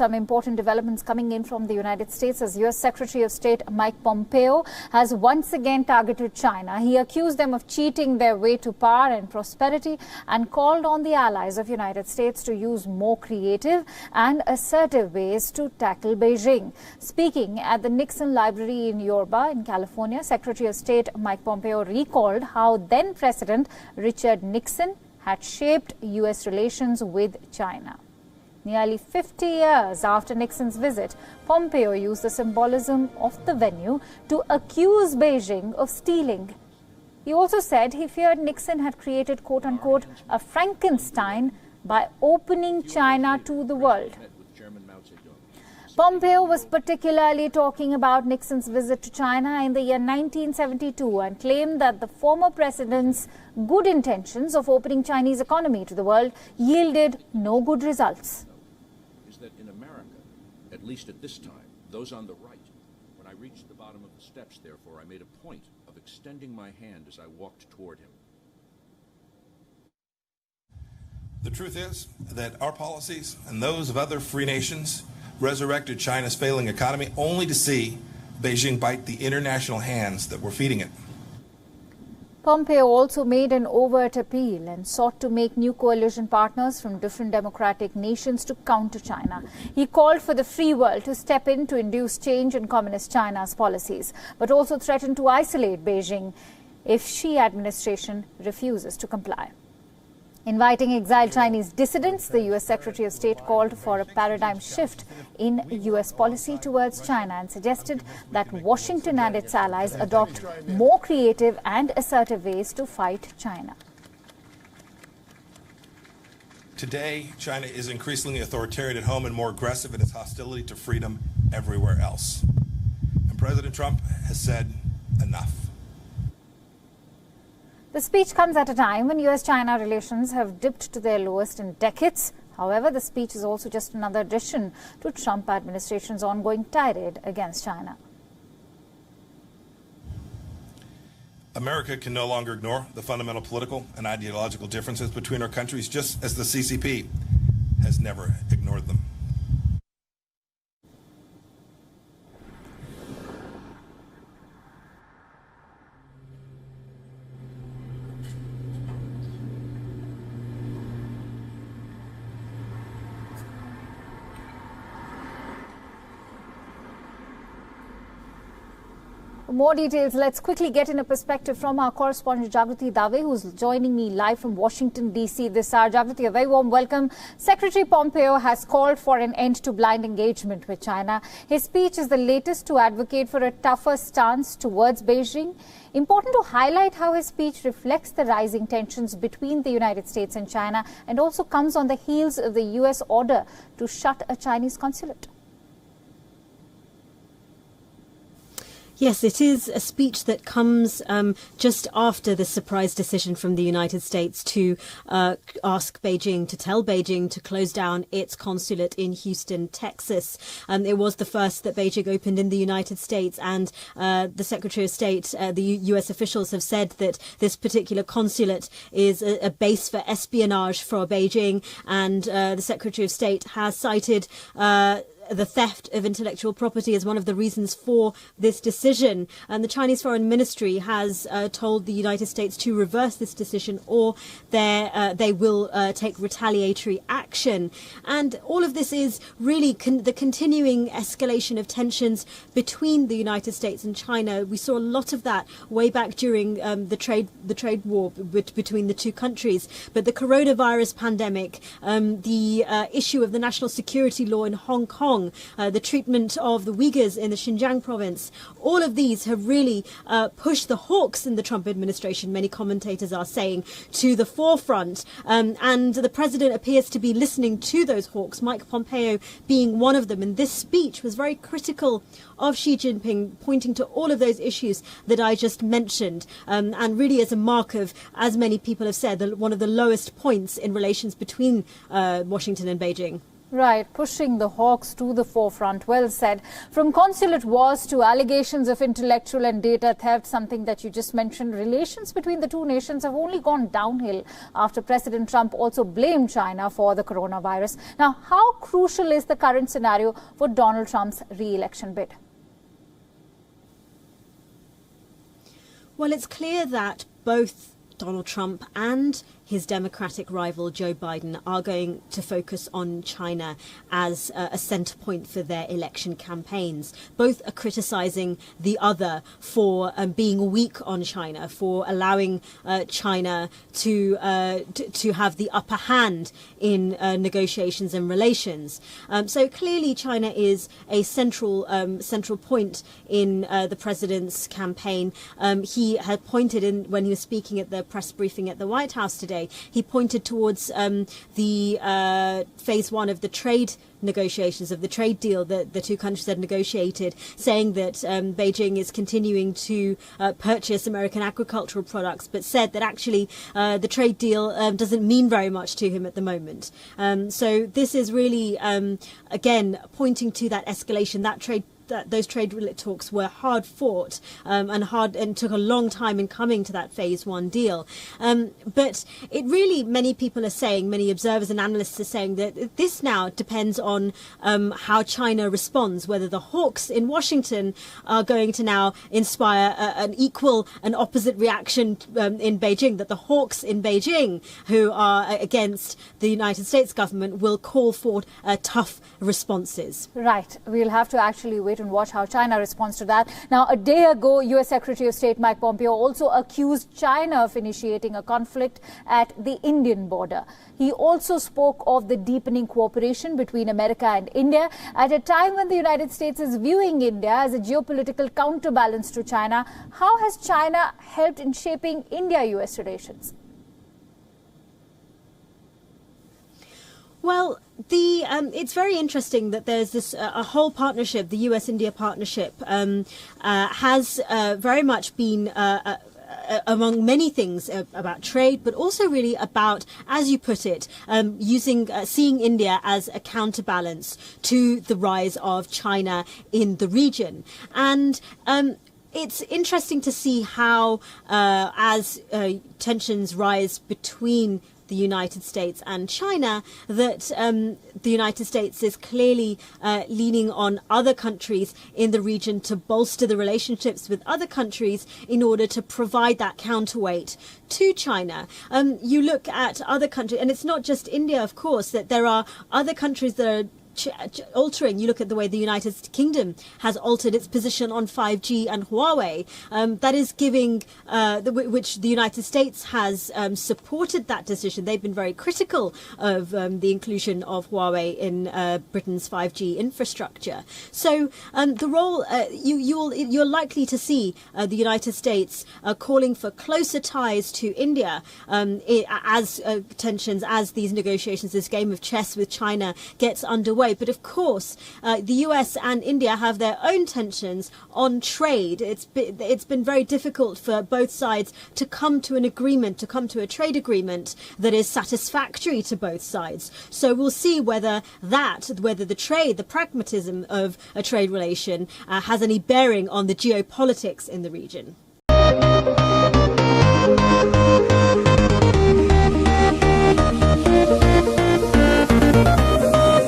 some important developments coming in from the United States as U.S. Secretary of State Mike Pompeo has once again targeted China. He accused them of cheating their way to power and prosperity and called on the allies of the United States to use more creative and assertive ways to tackle Beijing. Speaking at the Nixon Library in Yorba in California, Secretary of State Mike Pompeo recalled how then-President Richard Nixon had shaped U.S. relations with China. Nearly 50 years after Nixon's visit, Pompeo used the symbolism of the venue to accuse Beijing of stealing. He also said he feared Nixon had created, quote-unquote, a Frankenstein by opening China to the world. Pompeo was particularly talking about Nixon's visit to China in the year 1972 and claimed that the former president's good intentions of opening Chinese economy to the world yielded no good results. Is that in America, at least at this time, those on the right, when I reached the bottom of the steps, therefore, I made a point of extending my hand as I walked toward him. The truth is that our policies and those of other free nations resurrected China's failing economy only to see Beijing bite the international hands that were feeding it. Pompeo also made an overt appeal and sought to make new coalition partners from different democratic nations to counter China. He called for the free world to step in to induce change in Communist China's policies, but also threatened to isolate Beijing if Xi administration refuses to comply. Inviting exiled Chinese dissidents, the U.S. Secretary of State called for a paradigm shift in U.S. policy towards China and suggested that Washington and its allies adopt more creative and assertive ways to fight China. Today, China is increasingly authoritarian at home and more aggressive in its hostility to freedom everywhere else. And President Trump has said enough. The speech comes at a time when U.S.-China relations have dipped to their lowest in decades. However, the speech is also just another addition to Trump administration's ongoing tirade against China. America can no longer ignore the fundamental political and ideological differences between our countries, just as the CCP has never ignored them. For more details, let's quickly get in a perspective from our correspondent Jagrati Dave, who's joining me live from Washington, D.C. this hour. Jagrati, a very warm welcome. Secretary Pompeo has called for an end to blind engagement with China. His speech is the latest to advocate for a tougher stance towards Beijing. Important to highlight how his speech reflects the rising tensions between the United States and China and also comes on the heels of the U.S. order to shut a Chinese consulate. Yes, it is a speech that comes just after the surprise decision from the United States to ask Beijing, to tell Beijing to close down its consulate in Houston, Texas. It was the first that Beijing opened in the United States, and the Secretary of State, the U.S. officials have said that this particular consulate is a base for espionage for Beijing, and the Secretary of State has cited the theft of intellectual property as one of the reasons for this decision. And the Chinese Foreign Ministry has told the United States to reverse this decision, or they will take retaliatory action. And all of this is really the continuing escalation of tensions between the United States and China. We saw a lot of that way back during the trade war between the two countries. But the coronavirus pandemic, the issue of the national security law in Hong Kong, the treatment of the Uyghurs in the Xinjiang province, all of these have really pushed the hawks in the Trump administration, many commentators are saying, to the forefront. And the president appears to be listening to those hawks, Mike Pompeo being one of them. And this speech was very critical of Xi Jinping, pointing to all of those issues that I just mentioned, and really as a mark of, as many people have said, one of the lowest points in relations between Washington and Beijing. Right, pushing the hawks to the forefront. Well said. From consulate wars to allegations of intellectual and data theft, something that you just mentioned, relations between the two nations have only gone downhill after President Trump also blamed China for the coronavirus. Now, how crucial is the current scenario for Donald Trump's re-election bid? Well, it's clear that both Donald Trump and his Democratic rival Joe Biden are going to focus on China as a centre point for their election campaigns. Both are criticising the other for being weak on China, for allowing China to have the upper hand in negotiations and relations. So clearly, China is a central point in the president's campaign. He had pointed in when he was speaking at the press briefing at the White House today. He pointed towards the phase one of the trade negotiations, of the trade deal that the two countries had negotiated, saying that Beijing is continuing to purchase American agricultural products, but said that actually the trade deal doesn't mean very much to him at the moment. So this is really, again, pointing to that escalation, those trade talks were hard fought and took a long time in coming to that phase one deal. But it really, many people are saying, many observers and analysts are saying that this now depends on how China responds, whether the hawks in Washington are going to now inspire an equal and opposite reaction in Beijing, that the hawks in Beijing who are against the United States government will call for tough responses. Right. We'll have to actually wait and watch how China responds to that. Now, a day ago, U.S. Secretary of State Mike Pompeo also accused China of initiating a conflict at the Indian border. He also spoke of the deepening cooperation between America and India at a time when the United States is viewing India as a geopolitical counterbalance to China. How has China helped in shaping India-U.S. relations? Well, it's very interesting that there's this a whole partnership, the US-India partnership, has very much been among many things about trade, but also really about, as you put it, seeing India as a counterbalance to the rise of China in the region. And it's interesting to see how, as tensions rise between the United States and China, that the United States is clearly leaning on other countries in the region to bolster the relationships with other countries in order to provide that counterweight to China. You look at other countries, and it's not just India, of course, that there are other countries that are altering. You look at the way the United Kingdom has altered its position on 5G and Huawei. That is giving, which the United States has supported that decision. They've been very critical of the inclusion of Huawei in Britain's 5G infrastructure. So the role you're likely to see the United States calling for closer ties to India as tensions, as these negotiations, this game of chess with China gets underway. But of course, the US and India have their own tensions on trade. It's been very difficult for both sides to come to an agreement, to come to a trade agreement that is satisfactory to both sides. So we'll see whether the trade, the pragmatism of a trade relation has any bearing on the geopolitics in the region.